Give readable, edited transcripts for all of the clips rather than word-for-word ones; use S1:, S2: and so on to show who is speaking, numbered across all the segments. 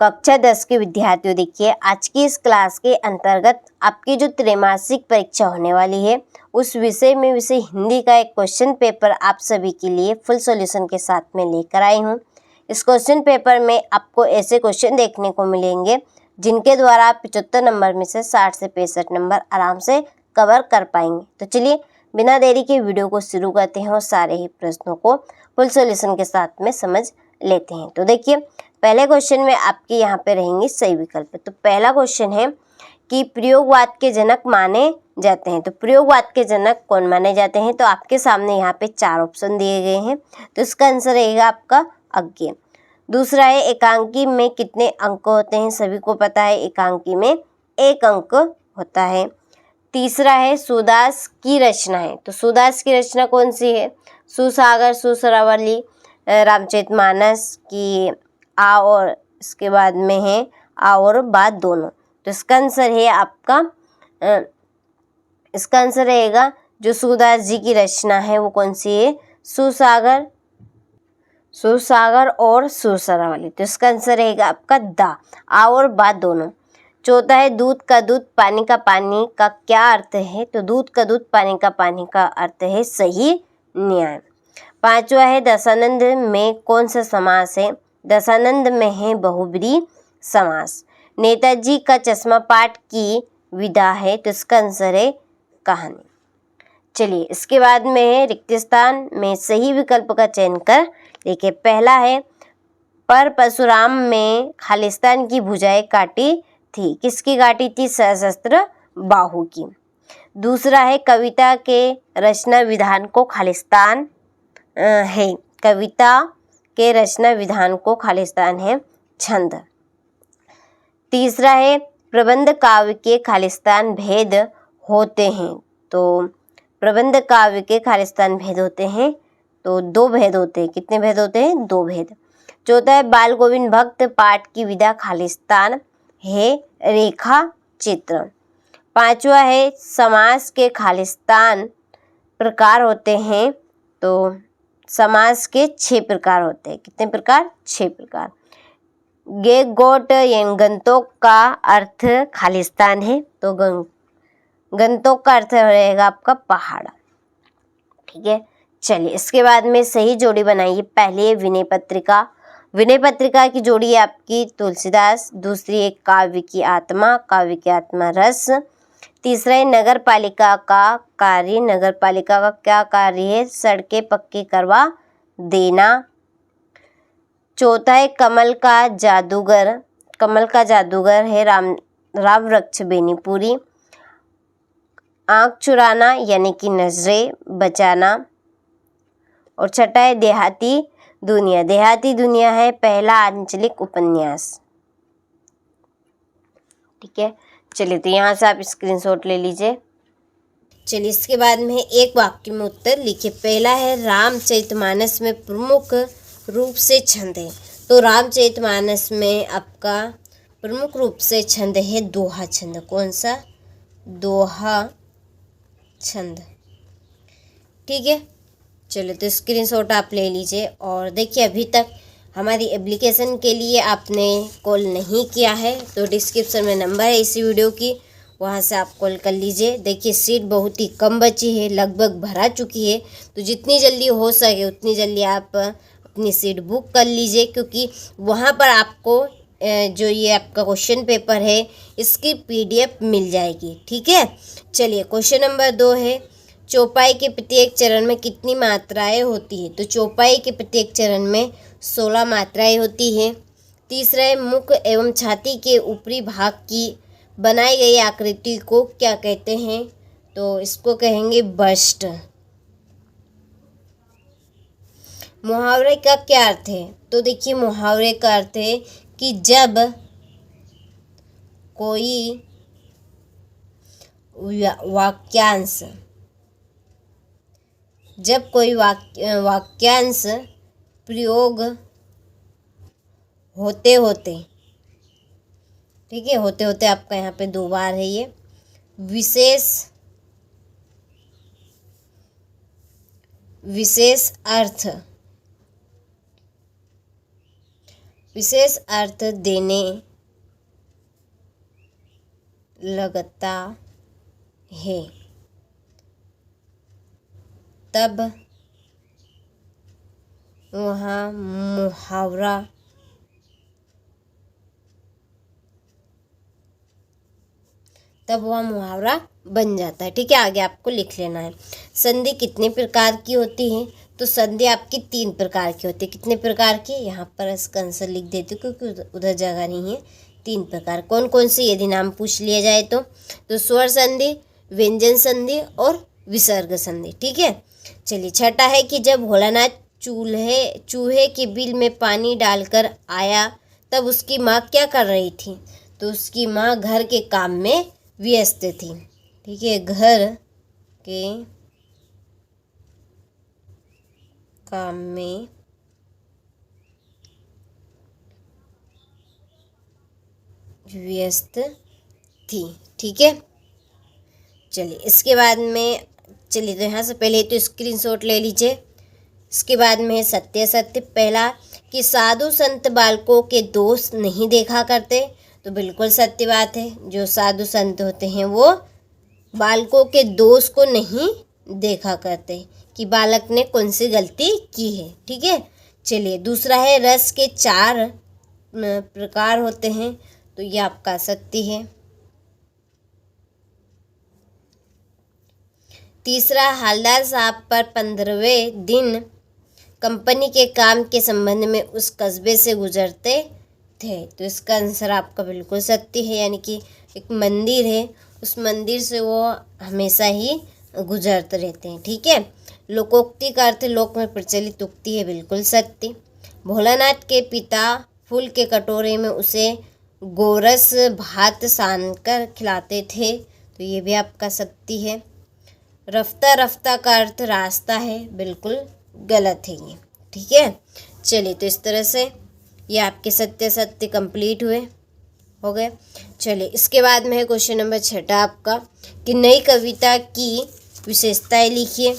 S1: कक्षा 10 के विद्यार्थियों, देखिए आज की इस क्लास के अंतर्गत आपकी जो त्रैमासिक परीक्षा होने वाली है उस विषय में विषय हिंदी का एक क्वेश्चन पेपर आप सभी के लिए फुल सॉल्यूशन के साथ में लेकर आई हूँ। इस क्वेश्चन पेपर में आपको ऐसे क्वेश्चन देखने को मिलेंगे जिनके द्वारा आप 75 नंबर में से 60 से 65 नंबर आराम से कवर कर पाएंगे। तो चलिए बिना देरी के वीडियो को शुरू करते हैं और सारे ही प्रश्नों को फुल सॉल्यूशन के साथ में समझ लेते हैं। तो देखिए पहले क्वेश्चन में आपके यहाँ पे रहेंगे सही विकल्प। तो पहला क्वेश्चन है कि प्रयोगवाद के जनक माने जाते हैं। तो प्रयोगवाद के जनक कौन माने जाते हैं? तो आपके सामने यहाँ पे 4 ऑप्शन दिए गए हैं। तो इसका आंसर रहेगा आपका अज्ञे। दूसरा है एकांकी में कितने अंक होते हैं? सभी को पता है एकांकी में 1 अंक होता है। तीसरा है सूरदास की रचना है। तो सूरदास की रचना कौन सी है? सुसागर, सुसरावली, रामचरितमानस की आ और इसके बाद में है आ और बा दोनों। तो इसका आंसर है आपका इसका आंसर रहेगा जो सूरदास जी की रचना है वो कौन सी है? सुसागर और सुसरावली। तो इसका आंसर रहेगा आपका दा, आ और बा दोनों। चौथा है दूध का दूध पानी का पानी का क्या अर्थ है? तो दूध का दूध पानी का पानी का अर्थ है सही न्याय। पांचवा है दशानंद में कौन सा समास है? दशानंद में है बहुब्री समास। नेताजी का चश्मा पाठ की विधा है। तो इसका आंसर है कहानी। चलिए इसके बाद में है रिक्त स्थान में सही विकल्प का चयन कर। देखिए पहला है पर परशुराम में खालिस्तान की भुजाएं काटी थी। किसकी काटी थी? सशस्त्र बाहु की। दूसरा है कविता के रचना विधान को खालिस्तान है। कविता के रचना विधान को खालिस्तान है छंद। तीसरा है प्रबंध काव्य के खालिस्तान भेद होते हैं। तो प्रबंध काव्य के खालिस्तान भेद होते हैं तो 2 भेद होते हैं। कितने भेद होते हैं? 2 भेद। चौथा है बाल गोविंद भक्त पाठ की विधा खालिस्तान है रेखा चित्र। पांचवा है समास के खालिस्तान प्रकार होते हैं। तो समास के 6 प्रकार होते हैं। कितने प्रकार? 6 प्रकार। गे गोट गंतोक का अर्थ खालिस्तान है। तो गंतोक का अर्थ रहेगा आपका पहाड़। ठीक है, चलिए इसके बाद में सही जोड़ी बनाइए। पहली है विनय पत्रिका। विनय पत्रिका की जोड़ी है आपकी तुलसीदास। दूसरी है काव्य की आत्मा, काव्य की आत्मा रस। तीसरा है नगर पालिका का कार्य। नगर पालिका का क्या कार्य है? सड़कें पक्की करवा देना। चौथा है कमल का जादूगर। कमल का जादूगर है राम वृक्ष बेनीपुरी। आँख चुराना यानी कि नजरें बचाना। और छठा है देहाती दुनिया। देहाती दुनिया है पहला आंचलिक उपन्यास। ठीक है, चलिए तो यहाँ से आप स्क्रीनशॉट ले लीजिए। चलिए इसके बाद में एक वाक्य में उत्तर लिखिए। पहला है रामचरितमानस में प्रमुख रूप से छंद है। तो रामचरितमानस में आपका प्रमुख रूप से छंद है दोहा छंद। कौन सा? दोहा छंद। ठीक है, चलो तो स्क्रीनशॉट आप ले लीजिए। और देखिए अभी तक हमारी एप्लीकेशन के लिए आपने कॉल नहीं किया है तो डिस्क्रिप्शन में नंबर है इसी वीडियो की, वहाँ से आप कॉल कर लीजिए। देखिए सीट बहुत ही कम बची है, लगभग भरा चुकी है। तो जितनी जल्दी हो सके उतनी जल्दी आप अपनी सीट बुक कर लीजिए, क्योंकि वहाँ पर आपको जो ये आपका क्वेश्चन पेपर है इसकी PDF मिल जाएगी। ठीक है, चलिए क्वेश्चन नंबर 2 है चौपाई के प्रत्येक चरण में कितनी मात्राएं होती है? तो चौपाई के प्रत्येक चरण में 16 मात्राएं होती हैं। तीसरा है मुख एवं छाती के ऊपरी भाग की बनाई गई आकृति को क्या कहते हैं? तो इसको कहेंगे बस्ट। मुहावरे का क्या अर्थ है? तो देखिए मुहावरे का अर्थ है कि जब कोई वाक्यांश प्रयोग होते होते, ठीक है, होते होते आपका यहाँ पे 2 बार है ये, विशेष अर्थ विशेष अर्थ देने लगता है तब वह मुहावरा बन जाता है। ठीक है, आगे आपको लिख लेना है। संधि कितने प्रकार की होती है? तो संधि आपकी 3 प्रकार की होती है। कितने प्रकार की? यहाँ पर इसका आंसर लिख देती हूँ क्योंकि उधर जगह नहीं है। 3 प्रकार। कौन कौन सी यदि नाम पूछ लिया जाए तो स्वर संधि, व्यंजन संधि और विसर्ग संधि। ठीक है, चलिए छठा है कि जब भोलानाथ चूहे के बिल में पानी डालकर आया तब उसकी माँ क्या कर रही थी? तो उसकी माँ घर के काम में व्यस्त थी। ठीक है, घर के काम में व्यस्त थी। ठीक है, चलिए इसके बाद में तो यहाँ से पहले तो स्क्रीनशॉट ले लीजिए। इसके बाद में सत्य सत्य। पहला कि साधु संत बालकों के दोष नहीं देखा करते। तो बिल्कुल सत्य बात है। जो साधु संत होते हैं वो बालकों के दोष को नहीं देखा करते कि बालक ने कौन सी गलती की है। ठीक है, चलिए दूसरा है रस के 4 प्रकार होते हैं। तो ये आपका सत्य है। तीसरा, हालदार साहब पर 15वें दिन कंपनी के काम के संबंध में उस कस्बे से गुजरते थे। तो इसका आंसर आपका बिल्कुल सत्य है, यानी कि एक मंदिर है, उस मंदिर से वो हमेशा ही गुजरते रहते हैं। ठीक है, लोकोक्ति का अर्थ लोक में प्रचलित उक्ति है, बिल्कुल सत्य। भोलानाथ के पिता फूल के कटोरे में उसे गोरस भात सान कर खिलाते थे। तो ये भी आपका सत्य है। रफ्ता रफ्ता का अर्थ रास्ता है, बिल्कुल गलत है ये। ठीक है, चलिए तो इस तरह से ये आपके सत्य सत्य कंप्लीट हो गए। चलिए इसके बाद में है क्वेश्चन नंबर 6 आपका कि नई कविता की विशेषताएं लिखिए।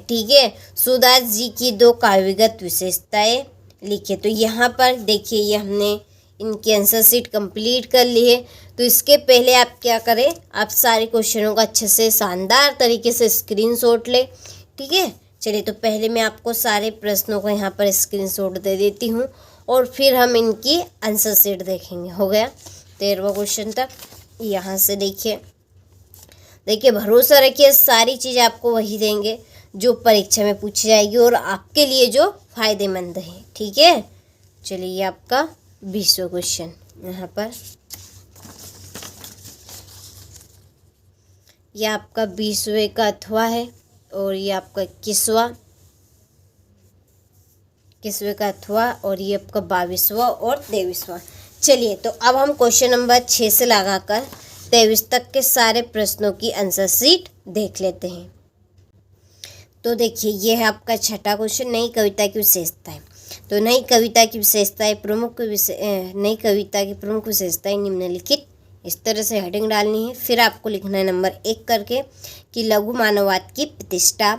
S1: ठीक है, सूरदास जी की 2 काव्यगत विशेषताएं लिखिए। तो यहाँ पर देखिए ये हमने इनकी आंसर शीट कंप्लीट कर ली है। तो इसके पहले आप क्या करें, आप सारे क्वेश्चनों का अच्छे से शानदार तरीके से स्क्रीनशॉट ले। ठीक है, चलिए तो पहले मैं आपको सारे प्रश्नों को यहाँ पर स्क्रीनशॉट दे देती हूँ और फिर हम इनकी आंसर शीट देखेंगे। हो गया 13वां क्वेश्चन तक। यहाँ से देखिए भरोसा रखिए सारी चीज़ आपको वही देंगे जो परीक्षा में पूछी जाएगी और आपके लिए जो फायदेमंद है। ठीक है, चलिए ये आपका 20वां क्वेश्चन यहाँ पर, यह आपका 20वें का अथवा है और ये आपका 21वें का अथवा और ये आपका 22वां और 23वां। चलिए तो अब हम क्वेश्चन नंबर 6 से लगाकर 23 तक के सारे प्रश्नों की आंसर शीट देख लेते हैं। तो देखिए ये है आपका 6ठा क्वेश्चन, नई कविता की विशेषताएं। तो नई कविता की प्रमुख विशेषताएं निम्नलिखित। इस तरह से हेडिंग डालनी है। फिर आपको लिखना है नंबर 1 करके कि लघु मानववाद की प्रतिष्ठा,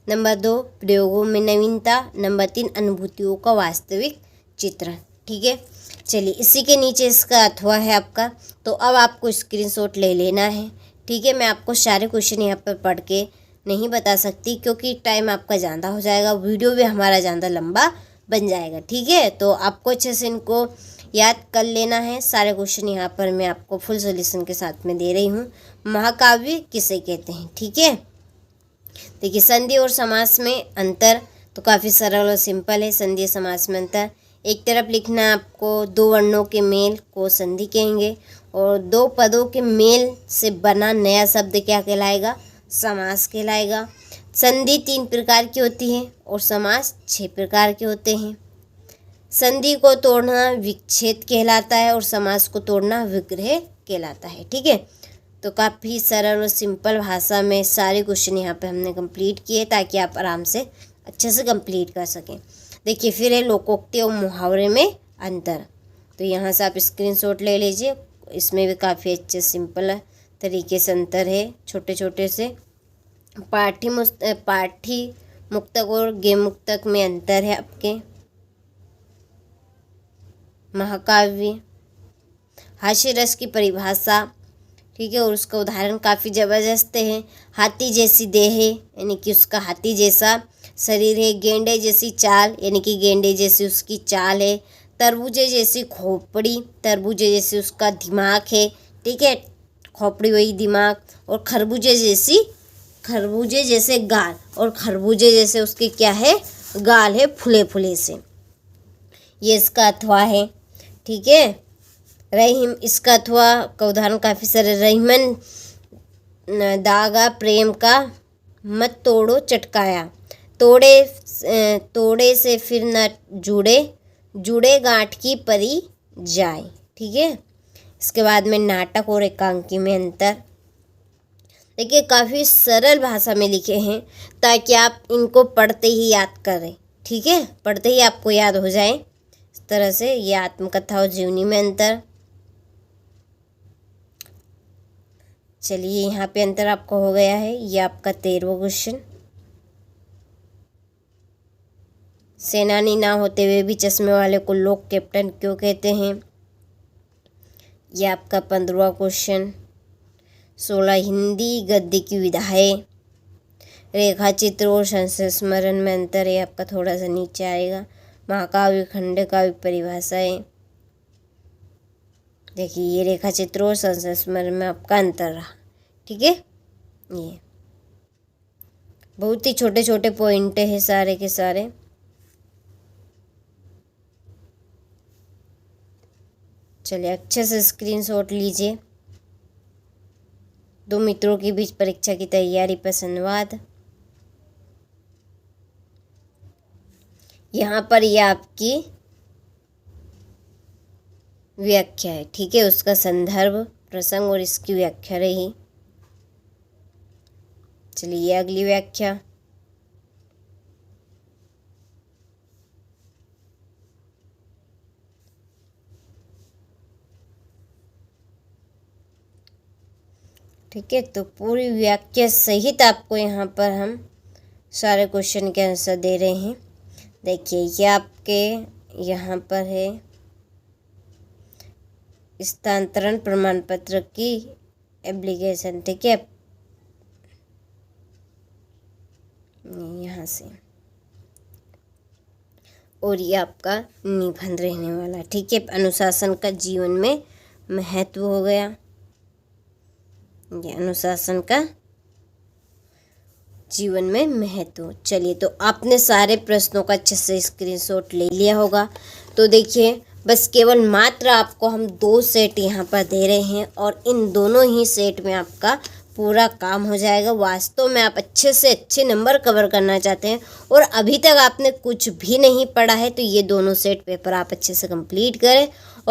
S1: नंबर 2 प्रयोगों में नवीनता, नंबर 3 अनुभूतियों का वास्तविक चित्रण। ठीक है, चलिए इसी के नीचे इसका अथवा है आपका। तो अब आपको स्क्रीनशॉट ले लेना है। ठीक है, मैं आपको सारे क्वेश्चन यहाँ पर पढ़ के नहीं बता सकती क्योंकि टाइम आपका ज़्यादा हो जाएगा, वीडियो भी हमारा ज़्यादा लंबा बन जाएगा। ठीक है, तो आपको अच्छे से इनको याद कर लेना है। सारे क्वेश्चन यहाँ पर मैं आपको फुल सॉल्यूशन के साथ में दे रही हूँ। महाकाव्य किसे कहते हैं? ठीक है, देखिए संधि और समास में अंतर तो काफ़ी सरल और सिंपल है। संधि समास में अंतर, एक तरफ लिखना है आपको 2 वर्णों के मेल को संधि कहेंगे और 2 पदों के मेल से बना नया शब्द क्या कहलाएगा? समास कहलाएगा। संधि 3 प्रकार की होती है और समास 6 प्रकार के होते हैं। संधि को तोड़ना विच्छेद कहलाता है और समास को तोड़ना विग्रह कहलाता है। ठीक है, तो काफ़ी सरल और सिंपल भाषा में सारे क्वेश्चन यहाँ पे हमने कंप्लीट किए ताकि आप आराम से अच्छे से कंप्लीट कर सकें। देखिए फिर है लोकोक्ति और मुहावरे में अंतर। तो यहाँ से आप स्क्रीनशॉट ले लीजिए, इसमें भी काफ़ी अच्छे सिंपल तरीके से अंतर है। छोटे छोटे से पाठी मुक्तक और गेय मुक्तक में अंतर है आपके। महाकाव्य, हास्य रस की परिभाषा, ठीक है, और उसका उदाहरण काफ़ी ज़बरदस्त है। हाथी जैसी देह यानी कि उसका हाथी जैसा शरीर है। गेंडे जैसी चाल यानी कि गेंडे जैसी उसकी चाल है। तरबूजे जैसी खोपड़ी, तरबूजे जैसी उसका दिमाग है, ठीक है, खोपड़ी वही दिमाग। और खरबूजे जैसे गाल, और खरबूजे जैसे उसके क्या है, गाल है, फुले फुले से। ये इसका अथवा है, ठीक है। रहीम, इसका अथवा का उदाहरण काफ़ी सारे। रहीमन दागा प्रेम का, मत तोड़ो चटकाया। तोड़े से फिर न जुड़े गांठ की परी जाए, ठीक है। इसके बाद में नाटक और एकांकी में अंतर। देखिए काफ़ी सरल भाषा में लिखे हैं ताकि आप इनको पढ़ते ही याद करें, ठीक है, पढ़ते ही आपको याद हो जाए। इस तरह से ये आत्मकथा और जीवनी में अंतर। चलिए यहाँ पे अंतर आपको हो गया है। ये आपका 13वां क्वेश्चन। सेनानी ना होते हुए भी चश्मे वाले को लोग कैप्टन क्यों कहते हैं? ये आपका 15वां क्वेश्चन। 16 हिंदी गद्य की विधाएं। रेखा चित्र और संस्मरण में अंतर है, आपका थोड़ा सा नीचे आएगा। महाकाव्य खंड काव्य परिभाषाएं। देखिए ये रेखा चित्र और संस्मरण में आपका अंतर रहा, ठीक है। ये बहुत ही छोटे छोटे पॉइंट हैं सारे के सारे। चलिए अच्छे से स्क्रीनशॉट लीजिए। 2 मित्रों के बीच परीक्षा की तैयारी पर संवाद। यहाँ पर ये आपकी व्याख्या है, ठीक है, उसका संदर्भ प्रसंग और इसकी व्याख्या रही। चलिए अगली व्याख्या। ठीक है, तो पूरी व्याख्या सहित आपको यहाँ पर हम सारे क्वेश्चन के आंसर दे रहे हैं। देखिए ये आपके यहाँ पर है स्थानांतरण प्रमाण पत्र की एप्लीकेशन, ठीक है, यहाँ से। और ये आपका निबंध रहने वाला, ठीक है। अनुशासन का जीवन में महत्व हो गया, ये अनुशासन का जीवन में महत्व। चलिए तो आपने सारे प्रश्नों का अच्छे से स्क्रीनशॉट ले लिया होगा। तो देखिए बस केवल मात्र आपको हम 2 सेट यहाँ पर दे रहे हैं और इन दोनों ही सेट में आपका पूरा काम हो जाएगा। वास्तव में आप अच्छे से अच्छे नंबर कवर करना चाहते हैं और अभी तक आपने कुछ भी नहीं पढ़ा है तो ये दोनों सेट पेपर आप अच्छे से कंप्लीट करें। और